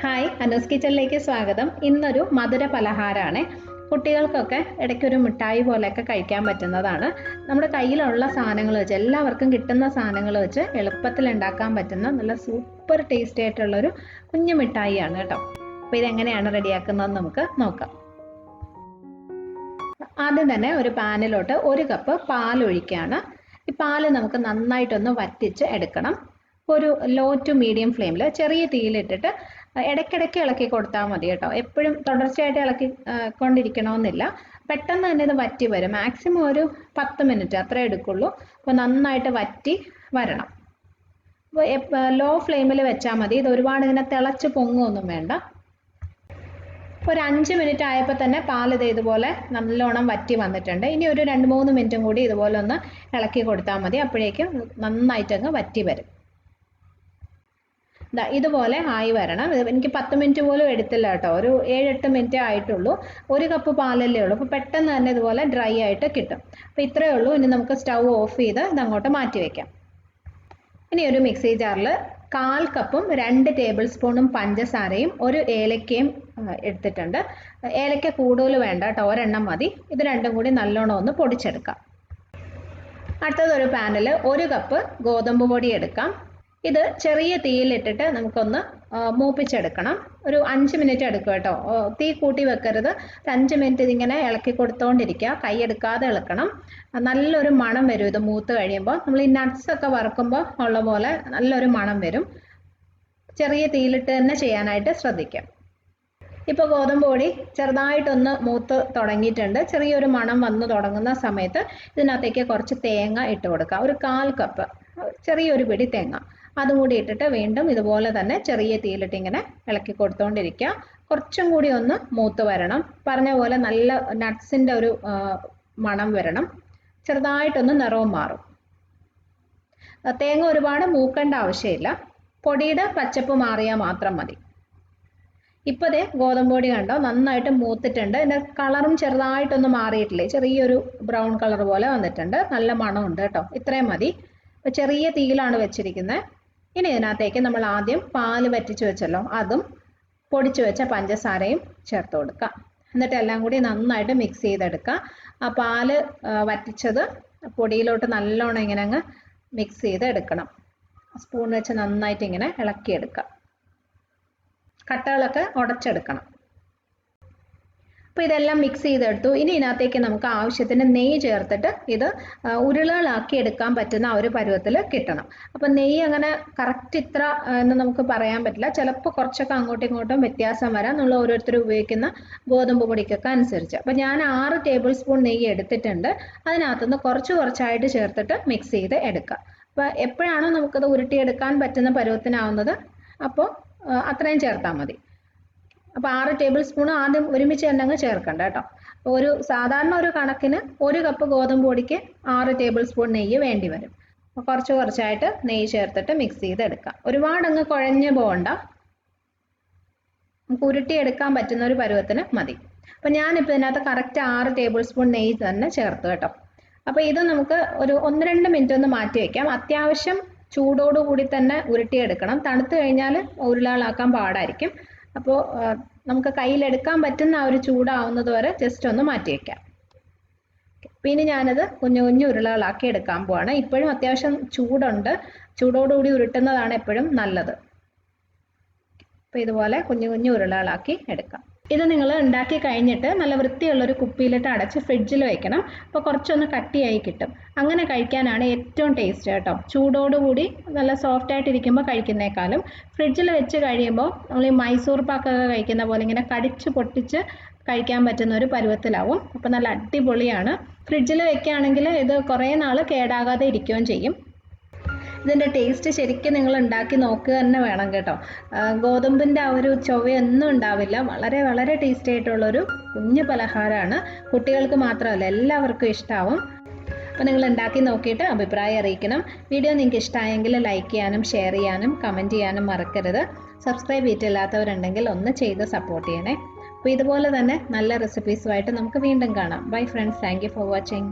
Hi, Anu's കിച്ചണിലേക്ക് സ്വാഗതം. ഇന്നൊരു മധുര പലഹാരമാണ്. കുട്ടികൾക്കൊക്കെ ഇടയ്ക്കൊരു മിഠായി പോലെയൊക്കെ കഴിക്കാൻ പറ്റുന്നതാണ്. നമ്മുടെ കയ്യിലുള്ള സാധനങ്ങൾ വെച്ച്, എല്ലാവർക്കും കിട്ടുന്ന സാധനങ്ങൾ വെച്ച് എളുപ്പത്തിൽ ഉണ്ടാക്കാൻ പറ്റുന്ന നല്ല സൂപ്പർ ടേസ്റ്റി ആയിട്ടുള്ളൊരു കുഞ്ഞു മിഠായിയാണ് കേട്ടോ. അപ്പോൾ ഇതെങ്ങനെയാണ് റെഡിയാക്കുന്നതെന്ന് നമുക്ക് നോക്കാം. ആദ്യം തന്നെ ഒരു പാനിലോട്ട് 1 കപ്പ് പാൽ ഒഴിക്കുകയാണ്. ഈ പാല് നമുക്ക് നന്നായിട്ടൊന്ന് വറ്റിച്ച് എടുക്കണം. ഒരു ലോ ടു മീഡിയം ഫ്ലെയിമിൽ ചെറിയ തീയിലിട്ടിട്ട് ഇടയ്ക്കിടയ്ക്ക് ഇളക്കി കൊടുത്താൽ മതി കേട്ടോ. എപ്പോഴും തുടർച്ചയായിട്ട് ഇളക്കി കൊണ്ടിരിക്കണമെന്നില്ല. പെട്ടെന്ന് തന്നെ ഇത് വറ്റി വരും. മാക്സിമം ഒരു 10 മിനിറ്റ് അത്രേ എടുക്കുള്ളൂ. അപ്പോൾ നന്നായിട്ട് വറ്റി വരണം. അപ്പോൾ ലോ ഫ്ലെയിമിൽ വെച്ചാൽ മതി. ഇത് ഒരുപാട് ഇങ്ങനെ തിളച്ച് പൊങ്ങുമൊന്നും വേണ്ട. ഒരു 5 മിനിറ്റ് ആയപ്പോൾ തന്നെ പാൽ ഇതുപോലെ നല്ലോണം വറ്റി വന്നിട്ടുണ്ട്. ഇനി ഒരു 2-3 മിനിറ്റും കൂടി ഇതുപോലെ ഒന്ന് ഇളക്കി കൊടുത്താൽ മതി. അപ്പോഴേക്കും നന്നായിട്ടങ്ങ് വറ്റി വരും. ഇതുപോലെ ആയി വരണം. എനിക്ക് 10 മിനിറ്റ് പോലും എടുത്തില്ല കേട്ടോ. ഒരു 7-8 മിനിറ്റ് ആയിട്ടുള്ളൂ. 1 കപ്പ് പാലല്ലേ ഉള്ളൂ. അപ്പോൾ പെട്ടെന്ന് തന്നെ ഇതുപോലെ ഡ്രൈ ആയിട്ട് കിട്ടും. അപ്പോൾ ഇത്രയേ ഉള്ളൂ. ഇനി നമുക്ക് സ്റ്റൗ ഓഫ് ചെയ്ത് ഇതങ്ങോട്ട് മാറ്റി വയ്ക്കാം. ഇനി ഒരു മിക്സി ജാറിൽ 1/4 കപ്പും 2 ടേബിൾ സ്പൂണും പഞ്ചസാരയും 1 ഏലക്കയും എടുത്തിട്ടുണ്ട്. ഏലക്ക കൂടുതൽ വേണ്ട കേട്ടോ, ഒരെണ്ണം മതി. ഇത് രണ്ടും കൂടി നല്ലോണം ഒന്ന് പൊടിച്ചെടുക്കാം. അടുത്തതൊരു പാനിൽ 1 കപ്പ് ഗോതമ്പ് പൊടി എടുക്കാം. ഇത് ചെറിയ തീയിലിട്ടിട്ട് നമുക്കൊന്ന് മൂപ്പിച്ചെടുക്കണം. ഒരു 5 മിനിറ്റ് എടുക്കും കേട്ടോ. തീ കൂട്ടി വെക്കരുത്. 5 മിനിറ്റ് ഇതിങ്ങനെ ഇളക്കി കൊടുത്തോണ്ടിരിക്കുക. കൈയെടുക്കാതെ ഇളക്കണം. നല്ലൊരു മണം വരും ഇത് മൂത്ത് കഴിയുമ്പോൾ. നമ്മൾ ഈ നട്ട്സ് ഒക്കെ വറുക്കുമ്പോൾ ഉള്ള പോലെ നല്ലൊരു മണം വരും. ചെറിയ തീയിലിട്ട് തന്നെ ചെയ്യാനായിട്ട് ശ്രദ്ധിക്കാം. ഇപ്പോൾ ഗോതമ്പ് പൊടി ചെറുതായിട്ടൊന്ന് മൂത്ത് തുടങ്ങിയിട്ടുണ്ട്. ചെറിയൊരു മണം വന്ന് തുടങ്ങുന്ന സമയത്ത് ഇതിനകത്തേക്ക് കുറച്ച് തേങ്ങ ഇട്ട് കൊടുക്കുക. ഒരു 1/4 കപ്പ് ചെറിയൊരു പിടി തേങ്ങ അതും കൂടി ഇട്ടിട്ട് വീണ്ടും ഇതുപോലെ തന്നെ ചെറിയ തീയിലിട്ട് ഇങ്ങനെ ഇളക്കി കൊടുത്തുകൊണ്ടിരിക്കുക. കുറച്ചും കൂടി ഒന്ന് മൂത്ത് വരണം. പറഞ്ഞ പോലെ നല്ല നട്ട്സിൻ്റെ ഒരു മണം വരണം. ചെറുതായിട്ടൊന്ന് നിറവും മാറും. തേങ്ങ ഒരുപാട് മൂക്കേണ്ട ആവശ്യമില്ല. പൊടിയുടെ പച്ചപ്പ് മാറിയാൽ മാത്രം മതി. ഇപ്പോൾ ദേ ഗോതമ്പ് പൊടി കണ്ടോ നന്നായിട്ട് മൂത്തിട്ടുണ്ട്. ഇതിൻ്റെ കളറും ചെറുതായിട്ടൊന്ന് മാറിയിട്ടില്ലേ, ചെറിയൊരു ബ്രൗൺ കളർ പോലെ വന്നിട്ടുണ്ട്. നല്ല മണമുണ്ട് കേട്ടോ. ഇത്രയും മതി. അപ്പോൾ ചെറിയ തീയിലാണ് വെച്ചിരിക്കുന്നത്. ഇനി ഇതിനകത്തേക്ക് നമ്മൾ ആദ്യം പാല് വറ്റിച്ച് വെച്ചല്ലോ, അതും പൊടിച്ചു വെച്ച പഞ്ചസാരയും ചേർത്ത് കൊടുക്കുക. എന്നിട്ട് എല്ലാം കൂടി നന്നായിട്ട് മിക്സ് ചെയ്തെടുക്കുക. ആ പാല് വറ്റിച്ചത് പൊടിയിലോട്ട് നല്ലോണം ഇങ്ങനെ അങ്ങ് മിക്സ് ചെയ്തെടുക്കണം. സ്പൂൺ വെച്ച് നന്നായിട്ട് ഇങ്ങനെ ഇളക്കിയെടുക്കുക. കട്ടകളൊക്കെ ഉടച്ചെടുക്കണം. അപ്പോൾ ഇതെല്ലാം മിക്സ് ചെയ്തെടുത്തു. ഇനി ഇതിനകത്തേക്ക് നമുക്ക് ആവശ്യത്തിന് നെയ്യ് ചേർത്തിട്ട് ഇത് ഉരുളകളാക്കി എടുക്കാൻ പറ്റുന്ന ആ ഒരു പരുവത്തിൽ കിട്ടണം. അപ്പോൾ നെയ്യ് അങ്ങനെ കറക്റ്റ് ഇത്ര എന്ന് നമുക്ക് പറയാൻ പറ്റില്ല. ചിലപ്പോൾ കുറച്ചൊക്കെ അങ്ങോട്ടും ഇങ്ങോട്ടും വ്യത്യാസം വരാം, നമ്മൾ ഓരോരുത്തരും ഉപയോഗിക്കുന്ന ഗോതമ്പ് പൊടിക്കൊക്കെ അനുസരിച്ച്. അപ്പോൾ ഞാൻ 6 ടേബിൾ സ്പൂൺ നെയ്യ് എടുത്തിട്ടുണ്ട്. അതിനകത്തുനിന്ന് കുറച്ചായിട്ട് ചേർത്തിട്ട് മിക്സ് ചെയ്ത് എടുക്കുക. അപ്പോൾ എപ്പോഴാണോ നമുക്കത് ഉരുട്ടിയെടുക്കാൻ പറ്റുന്ന പരുവത്തിനാവുന്നത് അപ്പോൾ അത്രയും ചേർത്താൽ മതി. അപ്പോൾ 6 ടേബിൾ സ്പൂൺ ആദ്യം ഒരുമിച്ച് തന്നെ അങ്ങ് ചേർക്കണ്ട കേട്ടോ. ഒരു സാധാരണ ഒരു കണക്കിന് 1 കപ്പ് ഗോതമ്പ് പൊടിക്ക് 6 ടേബിൾ സ്പൂൺ നെയ്യ് വേണ്ടി വരും. അപ്പോൾ കുറച്ചായിട്ട് നെയ്യ് ചേർത്തിട്ട് മിക്സ് ചെയ്തെടുക്കാം. ഒരുപാട് അങ്ങ് കുഴഞ്ഞു പോകണ്ട. നമുക്ക് ഉരുട്ടിയെടുക്കാൻ പറ്റുന്ന ഒരു പരുവത്തിന് മതി. അപ്പോൾ ഞാനിപ്പോൾ ഇതിനകത്ത് കറക്റ്റ് 6 ടേബിൾ സ്പൂൺ നെയ്യ് തന്നെ ചേർത്ത് കേട്ടോ. അപ്പോൾ ഇത് നമുക്ക് ഒരു 1-2 മിനിറ്റ് ഒന്ന് മാറ്റി വയ്ക്കാം. അത്യാവശ്യം ചൂടോടുകൂടി തന്നെ ഉരുട്ടിയെടുക്കണം. തണുത്ത് കഴിഞ്ഞാൽ ഉരുളകളാക്കാൻ പാടായിരിക്കും. അപ്പോൾ നമുക്ക് കയ്യിലെടുക്കാൻ പറ്റുന്ന ആ ഒരു ചൂടാവുന്നത് വരെ ജസ്റ്റ് ഒന്ന് മാറ്റി വയ്ക്കാം. പിന്നെ ഞാനത് കുഞ്ഞു ഉരുളകളാക്കി എടുക്കാൻ പോവാണ്. ഇപ്പോഴും അത്യാവശ്യം ചൂടുണ്ട്. ചൂടോടുകൂടി ഉരുട്ടുന്നതാണ് എപ്പോഴും നല്ലത്. അപ്പോൾ ഇതുപോലെ കുഞ്ഞു ഉരുളകളാക്കി എടുക്കാം. ഇത് നിങ്ങൾ ഉണ്ടാക്കി കഴിഞ്ഞിട്ട് നല്ല വൃത്തിയുള്ളൊരു കുപ്പിയിലിട്ട് അടച്ച് ഫ്രിഡ്ജിൽ വെക്കണം. അപ്പോൾ കുറച്ചൊന്ന് കട്ടിയായി കിട്ടും. അങ്ങനെ കഴിക്കാനാണ് ഏറ്റവും ടേസ്റ്റ് കേട്ടോ. ചൂടോടുകൂടി നല്ല സോഫ്റ്റ് ആയിട്ടിരിക്കുമ്പോൾ കഴിക്കുന്നേക്കാളും ഫ്രിഡ്ജിൽ വെച്ച് കഴിയുമ്പോൾ നമ്മൾ ഈ മൈസൂർ പാക്കൊക്കെ കഴിക്കുന്ന പോലെ ഇങ്ങനെ കടിച്ച് പൊട്ടിച്ച് കഴിക്കാൻ പറ്റുന്ന ഒരു പരുവത്തിലാവും. അപ്പോൾ നല്ല അടിപൊളിയാണ്. ഫ്രിഡ്ജിൽ വെക്കുകയാണെങ്കിൽ ഇത് കുറേ നാൾ കേടാകാതെ ഇരിക്കുകയും ചെയ്യും. ഇതിൻ്റെ ടേസ്റ്റ് ശരിക്കും നിങ്ങൾ ഉണ്ടാക്കി നോക്കുക തന്നെ വേണം കേട്ടോ. ഗോതമ്പിൻ്റെ ആ ഒരു ചൊവയൊന്നും ഉണ്ടാവില്ല. വളരെ ടേസ്റ്റി ആയിട്ടുള്ളൊരു കുഞ്ഞു പലഹാരമാണ്. കുട്ടികൾക്ക് മാത്രമല്ല എല്ലാവർക്കും ഇഷ്ടമാവും. അപ്പോൾ നിങ്ങൾ ഉണ്ടാക്കി നോക്കിയിട്ട് അഭിപ്രായം അറിയിക്കണം. വീഡിയോ നിങ്ങൾക്ക് ഇഷ്ടമായെങ്കിൽ ലൈക്ക് ചെയ്യാനും ഷെയർ ചെയ്യാനും കമൻറ്റ് ചെയ്യാനും മറക്കരുത്. സബ്സ്ക്രൈബ് ചെയ്തിട്ടില്ലാത്തവരുണ്ടെങ്കിൽ ഒന്ന് ചെയ്ത് സപ്പോർട്ട് ചെയ്യണേ. അപ്പോൾ ഇതുപോലെ തന്നെ നല്ല റെസിപ്പീസുമായിട്ട് നമുക്ക് വീണ്ടും കാണാം. Bye friends, thank you for watching.